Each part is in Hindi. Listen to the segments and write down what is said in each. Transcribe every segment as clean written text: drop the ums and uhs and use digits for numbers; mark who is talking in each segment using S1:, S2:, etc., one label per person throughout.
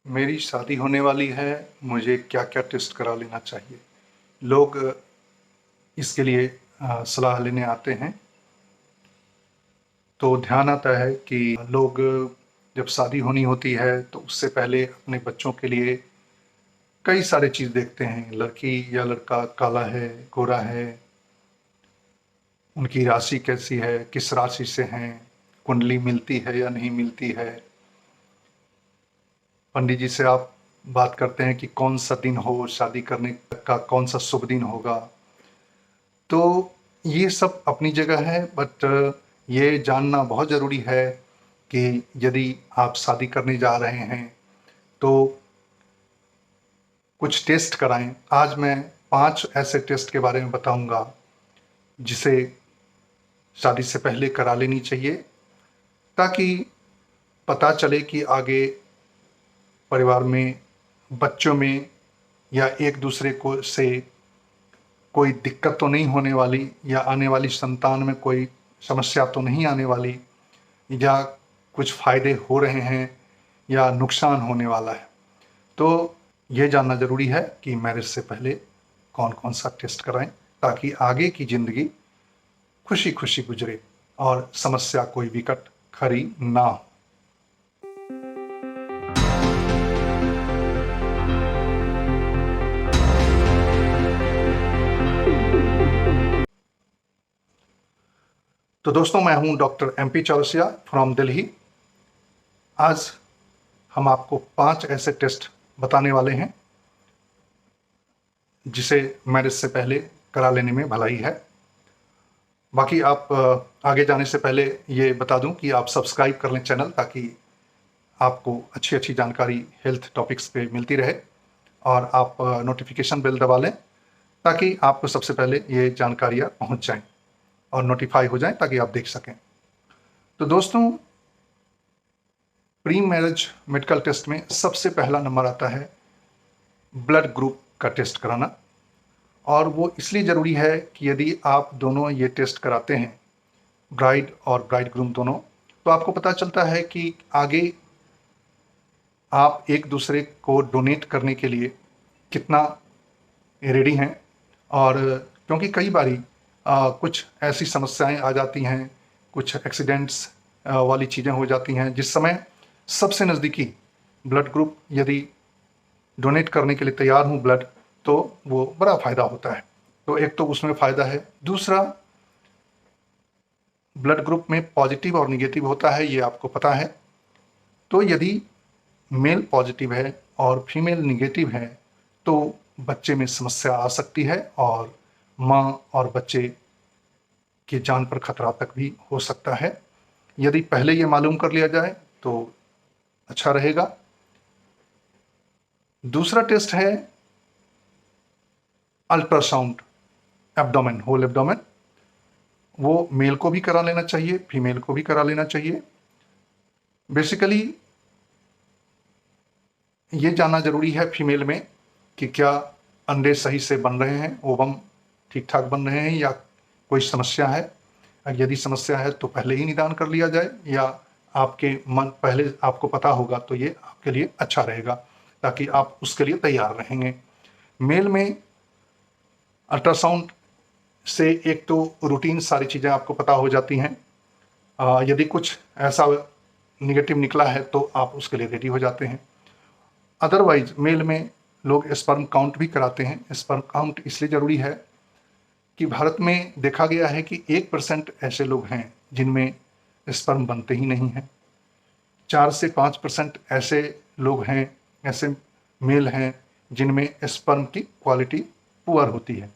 S1: मेरी शादी होने वाली है, मुझे क्या-क्या टेस्ट करा लेना चाहिए? लोग इसके लिए सलाह लेने आते हैं, तो ध्यान आता है कि लोग जब शादी होनी होती है, तो उससे पहले अपने बच्चों के लिए कई सारे चीज़ देखते हैं। लड़की या लड़का काला है, गोरा है, उनकी राशि कैसी है, किस राशि से हैं, कुंडली मिलती है या नहीं मिलती है। पंडित जी से आप बात करते हैं कि कौन-सा दिन हो, शादी करने का कौन-सा शुभ दिन होगा। तो ये सब अपनी जगह है, बट ये जानना बहुत ज़रूरी है कि यदि आप शादी करने जा रहे हैं तो कुछ टेस्ट कराएं। आज मैं 5 ऐसे टेस्ट के बारे में बताऊंगा जिसे शादी से पहले करा लेनी चाहिए, ताकि पता चले कि आगे परिवार में, बच्चों में या एक दूसरे को से कोई दिक्कत तो नहीं होने वाली, या आने वाली संतान में कोई समस्या तो नहीं आने वाली, या कुछ फ़ायदे हो रहे हैं या नुकसान होने वाला है। तो ये जानना ज़रूरी है कि मैरिज से पहले कौन-कौन सा टेस्ट कराएँ, ताकि आगे की ज़िंदगी खुशी-खुशी गुज़रे और समस्या कोई विकट खड़ी ना हो। तो दोस्तों, मैं हूँ doctor MP Chaurasia from Delhi. आज हम आपको 5 ऐसे टेस्ट बताने वाले हैं जिसे मैरिज से पहले करा लेने में भलाई है। बाकी आप आगे जाने से पहले ये बता दूं कि आप सब्सक्राइब कर लें चैनल, ताकि आपको अच्छी-अच्छी जानकारी हेल्थ टॉपिक्स पे मिलती रहे, और आप नोटिफिकेशन बेल दबा लें ताकि आपको सबसे पहले ये जानकारियाँ पहुंच जाएं और नोटिफाई हो जाएं, ताकि आप देख सकें। तो दोस्तों, प्री मैरिज मेडिकल टेस्ट में सबसे पहला नंबर आता है ब्लड ग्रुप का टेस्ट कराना। और वो इसलिए ज़रूरी है कि यदि आप दोनों ये टेस्ट कराते हैं, ब्राइड और ब्राइडग्रूम दोनों, तो आपको पता चलता है कि आगे आप एक दूसरे को डोनेट करने के लिए कितना रेडी हैं। और क्योंकि कई बारी कुछ ऐसी समस्याएं आ जाती हैं, कुछ एक्सीडेंट्स वाली चीज़ें हो जाती हैं, जिस समय सबसे नज़दीकी ब्लड ग्रुप यदि डोनेट करने के लिए तैयार हूँ ब्लड, तो वो बड़ा फ़ायदा होता है। तो एक तो उसमें फ़ायदा है। दूसरा, ब्लड ग्रुप में पॉजिटिव और निगेटिव होता है, ये आपको पता है। तो यदि मेल पॉजिटिव है और फीमेल निगेटिव है, तो बच्चे में समस्या आ सकती है और माँ और बच्चे की जान पर खतरा तक भी हो सकता है। यदि पहले ये मालूम कर लिया जाए तो अच्छा रहेगा। दूसरा टेस्ट है अल्ट्रासाउंड एब्डोमेन, होल एब्डोमेन। वो मेल को भी करा लेना चाहिए, फीमेल को भी करा लेना चाहिए। बेसिकली ये जानना ज़रूरी है फीमेल में कि क्या अंडे सही से बन रहे हैं, ओवम ठीक ठाक बन रहे हैं, या कोई समस्या है। यदि समस्या है तो पहले ही निदान कर लिया जाए, या आपके मन पहले आपको पता होगा तो ये आपके लिए अच्छा रहेगा, ताकि आप उसके लिए तैयार रहेंगे। मेल में अल्ट्रासाउंड से एक तो रूटीन सारी चीज़ें आपको पता हो जाती हैं। यदि कुछ ऐसा निगेटिव निकला है तो आप उसके लिए रेडी हो जाते हैं। अदरवाइज मेल में लोग स्पर्म काउंट भी कराते हैं। स्पर्म काउंट इसलिए ज़रूरी है कि भारत में देखा गया है कि 1% ऐसे लोग हैं जिनमें स्पर्म बनते ही नहीं हैं। 4 से 5% ऐसे लोग हैं, ऐसे मेल हैं जिनमें स्पर्म की क्वालिटी पुअर होती है।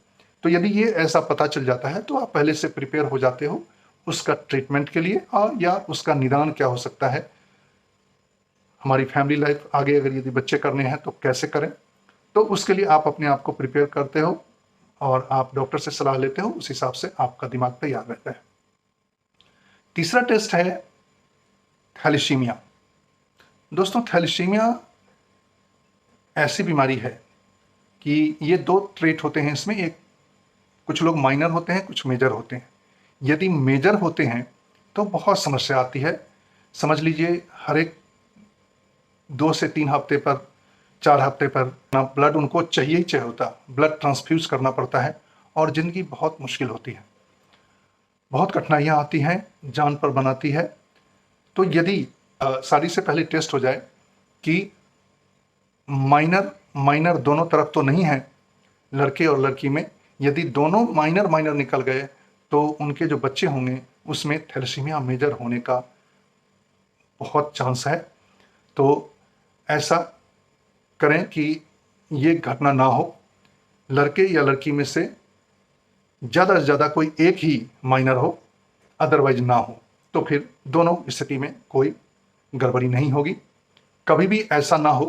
S1: तो यदि ये ऐसा पता चल जाता है तो आप पहले से प्रिपेयर हो जाते हो उसका ट्रीटमेंट के लिए, और या उसका निदान क्या हो सकता है। हमारी फैमिली लाइफ आगे अगर यदि बच्चे करने हैं तो कैसे करें, तो उसके लिए आप अपने आप को प्रिपेयर करते हो और आप डॉक्टर से सलाह लेते हो, उस हिसाब से आपका दिमाग तैयार रहता है। तीसरा टेस्ट है थैलेसीमिया। दोस्तों, थैलेसीमिया ऐसी बीमारी है कि ये 2 ट्रेट होते हैं इसमें। एक, कुछ लोग माइनर होते हैं, कुछ मेजर होते हैं। यदि मेजर होते हैं तो बहुत समस्या आती है। समझ लीजिए हर एक 2 से 3 हफ्ते पर, 4 हफ्ते पर ना ब्लड उनको चाहिए ही चाहिए होता, ब्लड ट्रांसफ्यूज करना पड़ता है और ज़िंदगी बहुत मुश्किल होती है, बहुत कठिनाइयाँ आती हैं, जान पर बनाती है। तो यदि शादी से पहले टेस्ट हो जाए कि माइनर माइनर दोनों तरफ तो नहीं है, लड़के और लड़की में, यदि दोनों माइनर माइनर निकल गए तो उनके जो बच्चे होंगे उसमें थैलेसीमिया मेजर होने का बहुत चांस है। तो ऐसा करें कि ये घटना ना हो, लड़के या लड़की में से ज़्यादा कोई एक ही माइनर हो, अदरवाइज ना हो, तो फिर दोनों स्थिति में कोई गड़बड़ी नहीं होगी। कभी भी ऐसा ना हो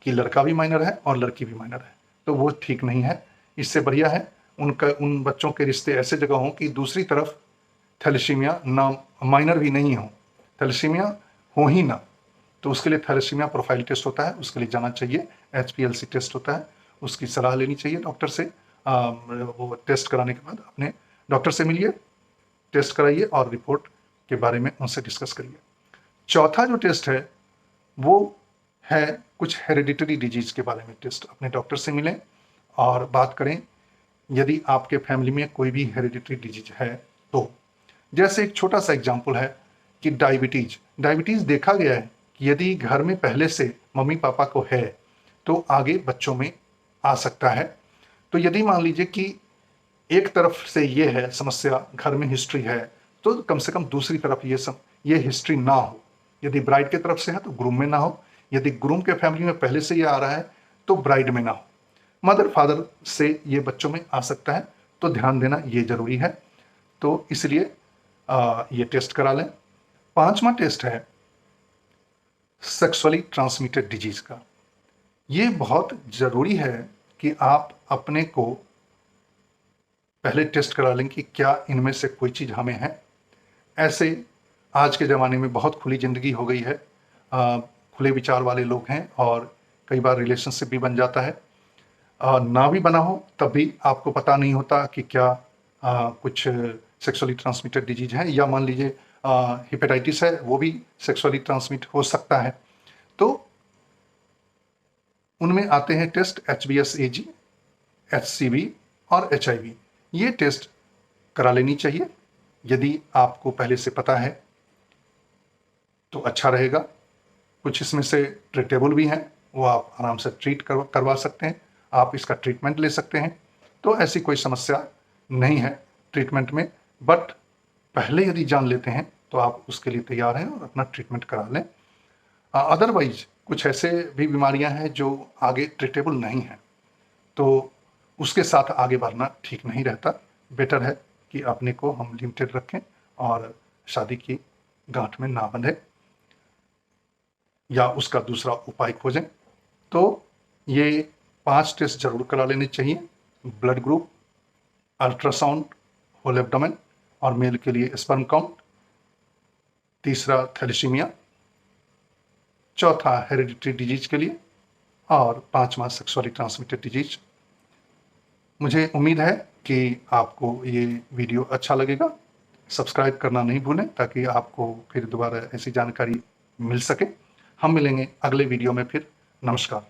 S1: कि लड़का भी माइनर है और लड़की भी माइनर है, तो वो ठीक नहीं है। इससे बढ़िया है उन बच्चों के रिश्ते ऐसे जगह हों कि दूसरी तरफ थैलेसीमिया ना, माइनर भी नहीं हो, थैलेसीमिया हो ही ना, तो उसके लिए थैलेसीमिया प्रोफाइल टेस्ट होता है, उसके लिए जाना चाहिए। HPLC टेस्ट होता है, उसकी सलाह लेनी चाहिए डॉक्टर से। वो टेस्ट कराने के बाद अपने डॉक्टर से मिलिए, टेस्ट कराइए और रिपोर्ट के बारे में उनसे डिस्कस करिए। चौथा जो टेस्ट है वो है कुछ हेरिडिटरी डिजीज के बारे में टेस्ट। अपने डॉक्टर से मिलें और बात करें यदि आपके फैमिली में कोई भी हेरिडिटरी डिजीज है तो। जैसे एक छोटा सा एग्जांपल है कि डायबिटीज देखा गया है कि यदि घर में पहले से मम्मी पापा को है तो आगे बच्चों में आ सकता है। तो यदि मान लीजिए कि एक तरफ से ये है समस्या, घर में हिस्ट्री है, तो कम से कम दूसरी तरफ ये हिस्ट्री ना हो। यदि ब्राइड के तरफ से है तो ग्रूम में ना हो, यदि ग्रूम के फैमिली में पहले से ये आ रहा है तो ब्राइड में ना हो, मदर फादर से ये बच्चों में आ सकता है, तो ध्यान देना ये जरूरी है। तो इसलिए ये टेस्ट करा लें। 5वां टेस्ट है सेक्सुअली ट्रांसमिटेड डिजीज का। ये बहुत जरूरी है कि आप अपने को पहले टेस्ट करा लें कि क्या इनमें से कोई चीज़ हमें है। ऐसे आज के ज़माने में बहुत खुली ज़िंदगी हो गई है, खुले विचार वाले लोग हैं और कई बार रिलेशनशिप भी बन जाता है। ना भी बना हो तब भी आपको पता नहीं होता कि क्या कुछ सेक्सुअली ट्रांसमिटेड डिजीज है, या मान लीजिए हेपेटाइटिस है, वो भी सेक्सुअली ट्रांसमिट हो सकता है। तो उनमें आते हैं टेस्ट HBsAg, HCV और HIV। ये टेस्ट करा लेनी चाहिए। यदि आपको पहले से पता है तो अच्छा रहेगा। कुछ इसमें से ट्रीटेबल भी हैं, वो आप आराम से ट्रीट करवा सकते हैं, आप इसका ट्रीटमेंट ले सकते हैं। तो ऐसी कोई समस्या नहीं है ट्रीटमेंट में, बट पहले यदि जान लेते हैं तो आप उसके लिए तैयार हैं और अपना ट्रीटमेंट करा लें। अदरवाइज कुछ ऐसे भी बीमारियां हैं जो आगे ट्रीटेबल नहीं हैं, तो उसके साथ आगे बढ़ना ठीक नहीं रहता। बेटर है कि अपने को हम लिमिटेड रखें और शादी की गांठ में ना बंधे या उसका दूसरा उपाय खोजें। तो ये 5 टेस्ट जरूर करा लेने चाहिए: blood group, ultrasound, whole abdomen और मेल के लिए स्पर्म काउंट, तीसरा थैलेसीमिया, चौथा हेरिडिटरी डिजीज के लिए और 5वां सेक्सुअली ट्रांसमिटेड डिजीज। मुझे उम्मीद है कि आपको ये वीडियो अच्छा लगेगा। सब्सक्राइब करना नहीं भूलें ताकि आपको फिर दोबारा ऐसी जानकारी मिल सके। हम मिलेंगे अगले वीडियो में फिर। नमस्कार।